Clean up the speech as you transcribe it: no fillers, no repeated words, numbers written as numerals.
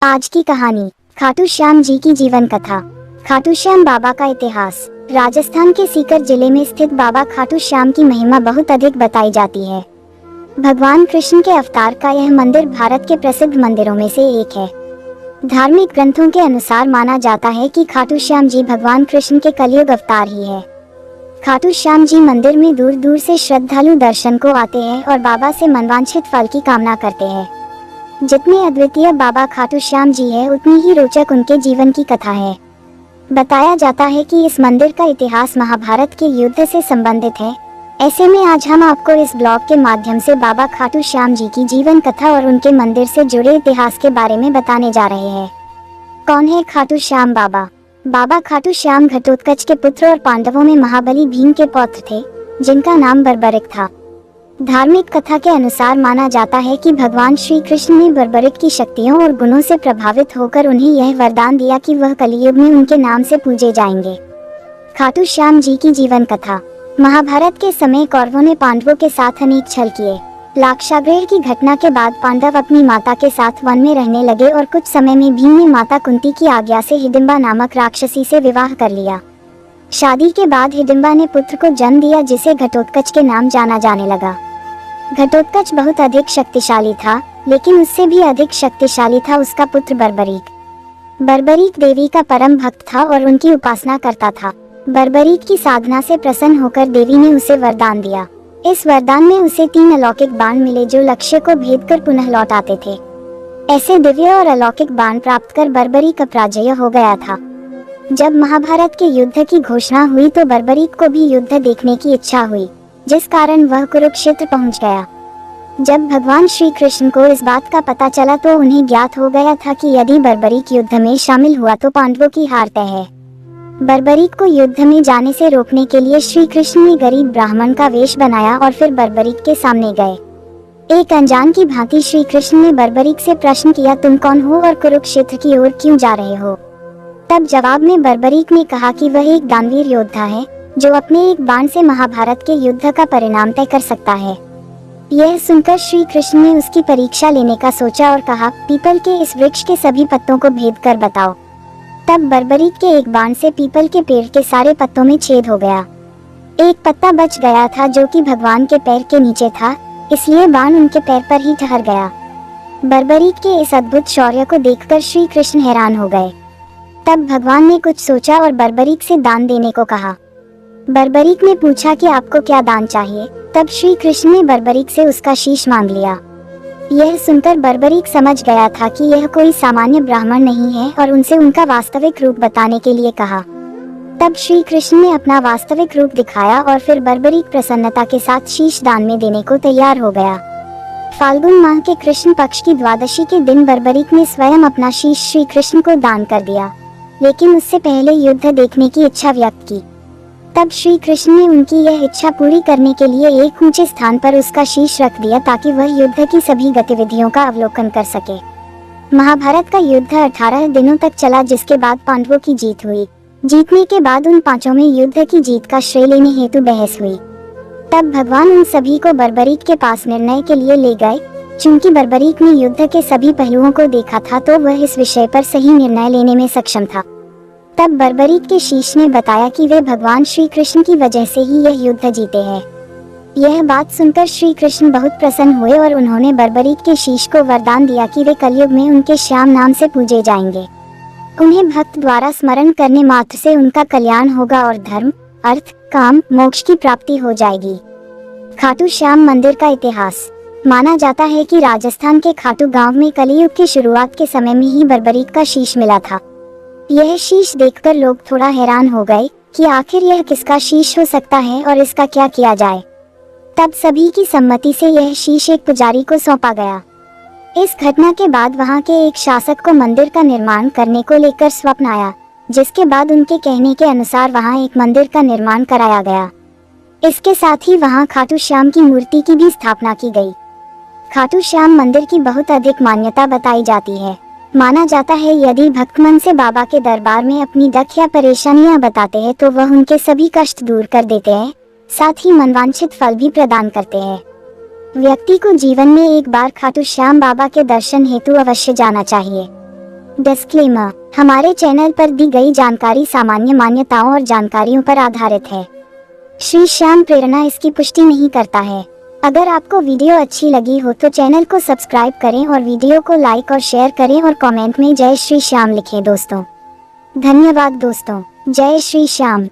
आज की कहानी खाटू श्याम जी की जीवन कथा। खाटू श्याम बाबा का इतिहास। राजस्थान के सीकर जिले में स्थित बाबा खाटू श्याम की महिमा बहुत अधिक बताई जाती है। भगवान कृष्ण के अवतार का यह मंदिर भारत के प्रसिद्ध मंदिरों में से एक है। धार्मिक ग्रंथों के अनुसार माना जाता है कि खाटू श्याम जी भगवान कृष्ण के कलयुग अवतार ही है। खाटू श्याम जी मंदिर में दूर दूर से श्रद्धालु दर्शन को आते हैं और बाबा से मनवांछित फल की कामना करते हैं। जितने अद्वितीय बाबा खाटू श्याम जी है, उतनी ही रोचक उनके जीवन की कथा है। बताया जाता है कि इस मंदिर का इतिहास महाभारत के युद्ध से संबंधित है। ऐसे में आज हम आपको इस ब्लॉग के माध्यम से बाबा खाटू श्याम जी की जीवन कथा और उनके मंदिर से जुड़े इतिहास के बारे में बताने जा रहे हैं। कौन है खाटू श्याम बाबा? बाबा खाटू श्याम घटोत्कच के पुत्र और पांडवों में महाबली भीम के पौत्र थे, जिनका नाम बर्बरिक था। धार्मिक कथा के अनुसार माना जाता है कि भगवान श्री कृष्ण ने बर्बरिक की शक्तियों और गुणों से प्रभावित होकर उन्हें यह वरदान दिया कि वह कलयुग में उनके नाम से पूजे जाएंगे। खाटू श्याम जी की जीवन कथा। महाभारत के समय कौरवों ने पांडवों के साथ अनेक छल किए। लाक्षागृह की घटना के बाद पांडव अपनी माता के साथ वन में रहने लगे और कुछ समय में भीम ने माता कुंती की आज्ञा से हिडिंबा नामक राक्षसी से विवाह कर लिया। शादी के बाद हिडिंबा ने पुत्र को जन्म दिया, जिसे घटोत्कच के नाम जाना जाने लगा। घटोत्कच बहुत अधिक शक्तिशाली था, लेकिन उससे भी अधिक शक्तिशाली था उसका पुत्र बर्बरीक। बर्बरीक देवी का परम भक्त था और उनकी उपासना करता था। बर्बरीक की साधना से प्रसन्न होकर देवी ने उसे वरदान दिया। इस वरदान में उसे 3 अलौकिक बाण मिले, जो लक्ष्य को भेद कर पुनः लौट आते थे। ऐसे दिव्य और अलौकिक बाण प्राप्त कर बर्बरीक अपराजय हो गया था। जब महाभारत के युद्ध की घोषणा हुई तो बर्बरीक को भी युद्ध देखने की इच्छा हुई, जिस कारण वह कुरुक्षेत्र पहुंच गया। जब भगवान श्री कृष्ण को इस बात का पता चला तो उन्हें ज्ञात हो गया था कि यदि बर्बरीक युद्ध में शामिल हुआ तो पांडवों की हार तय है। बर्बरीक को युद्ध में जाने से रोकने के लिए श्री कृष्ण ने गरीब ब्राह्मण का वेश बनाया और फिर बर्बरीक के सामने गए। एक अनजान की भांति श्री कृष्ण ने बर्बरीक से प्रश्न किया, तुम कौन हो और कुरुक्षेत्र की ओर क्यों जा रहे हो? तब जवाब में बर्बरीक ने कहा कि वह एक दानवीर योद्धा है, जो अपने एक बाण से महाभारत के युद्ध का परिणाम तय कर सकता है। यह सुनकर श्री कृष्ण ने उसकी परीक्षा लेने का सोचा और कहा, पीपल के इस वृक्ष के सभी पत्तों को भेद कर बताओ। तब बर्बरीक के एक बाण से पीपल के पेड़ के सारे पत्तों में छेद हो गया। एक पत्ता बच गया था, जो कि भगवान के पैर के नीचे था, इसलिए बाण उनके पैर पर ही ठहर गया। बर्बरीक के इस अद्भुत शौर्य को देखकर श्री कृष्ण हैरान हो गए। तब भगवान ने कुछ सोचा और बर्बरीक से दान देने को कहा। बर्बरीक ने पूछा कि आपको क्या दान चाहिए? तब श्री कृष्ण ने बर्बरीक से उसका शीश मांग लिया। यह सुनकर बर्बरीक समझ गया था कि यह कोई सामान्य ब्राह्मण नहीं है और उनसे उनका वास्तविक रूप बताने के लिए कहा। तब श्री कृष्ण ने अपना वास्तविक रूप दिखाया और फिर बर्बरीक प्रसन्नता के साथ शीश दान में देने को तैयार हो गया। फाल्गुन माह के कृष्ण पक्ष की द्वादशी के दिन बर्बरीक ने स्वयं अपना शीश श्री कृष्ण को दान कर दिया, लेकिन उससे पहले युद्ध देखने की इच्छा व्यक्त की। तब श्री कृष्ण ने उनकी यह इच्छा पूरी करने के लिए एक ऊंचे स्थान पर उसका शीश रख दिया, ताकि वह युद्ध की सभी गतिविधियों का अवलोकन कर सके। महाभारत का युद्ध 18 दिनों तक चला, जिसके बाद पांडवों की जीत हुई। जीतने के बाद उन पांचों में युद्ध की जीत का श्रेय लेने हेतु बहस हुई। तब भगवान उन सभी को बर्बरीक के पास निर्णय के लिए ले गए। चूंकि बर्बरीक ने युद्ध के सभी पहलुओं को देखा था, तो वह इस विषय पर सही निर्णय लेने में सक्षम था। तब बर्बरीक के शीश ने बताया कि वे भगवान श्री कृष्ण की वजह से ही यह युद्ध जीते हैं। यह बात सुनकर श्री कृष्ण बहुत प्रसन्न हुए और उन्होंने बर्बरीक के शीश को वरदान दिया कि वे कलयुग में उनके श्याम नाम से पूजे जाएंगे। उन्हें भक्त द्वारा स्मरण करने मात्र से उनका कल्याण होगा और धर्म, अर्थ, काम, मोक्ष की प्राप्ति हो जाएगी। खाटू श्याम मंदिर का इतिहास। माना जाता है कि राजस्थान के खाटू गांव में कलयुग की शुरुआत के समय में ही बर्बरीक का शीश मिला था। यह शीश देखकर लोग थोड़ा हैरान हो गए कि आखिर यह किसका शीश हो सकता है और इसका क्या किया जाए। तब सभी की सम्मति से यह शीश एक पुजारी को सौंपा गया। इस घटना के बाद वहां के एक शासक को मंदिर का निर्माण करने को लेकर स्वप्न आया, जिसके बाद उनके कहने के अनुसार वहां एक मंदिर का निर्माण कराया गया। इसके साथ ही वहां खाटू श्याम की मूर्ति की भी स्थापना की गई। खाटू श्याम मंदिर की बहुत अधिक मान्यता बताई जाती है। माना जाता है यदि भक्त मन से बाबा के दरबार में अपनी दुख या परेशानियां बताते हैं तो वह उनके सभी कष्ट दूर कर देते हैं, साथ ही मनवांछित फल भी प्रदान करते हैं। व्यक्ति को जीवन में एक बार खाटू श्याम बाबा के दर्शन हेतु अवश्य जाना चाहिए। डिस्क्लेमर, हमारे चैनल पर दी गई जानकारी सामान्य मान्यताओं और जानकारियों पर आधारित है। श्री श्याम प्रेरणा इसकी पुष्टि नहीं करता है। अगर आपको वीडियो अच्छी लगी हो तो चैनल को सब्सक्राइब करें और वीडियो को लाइक और शेयर करें और कमेंट में जय श्री श्याम लिखें दोस्तों। धन्यवाद दोस्तों। जय श्री श्याम।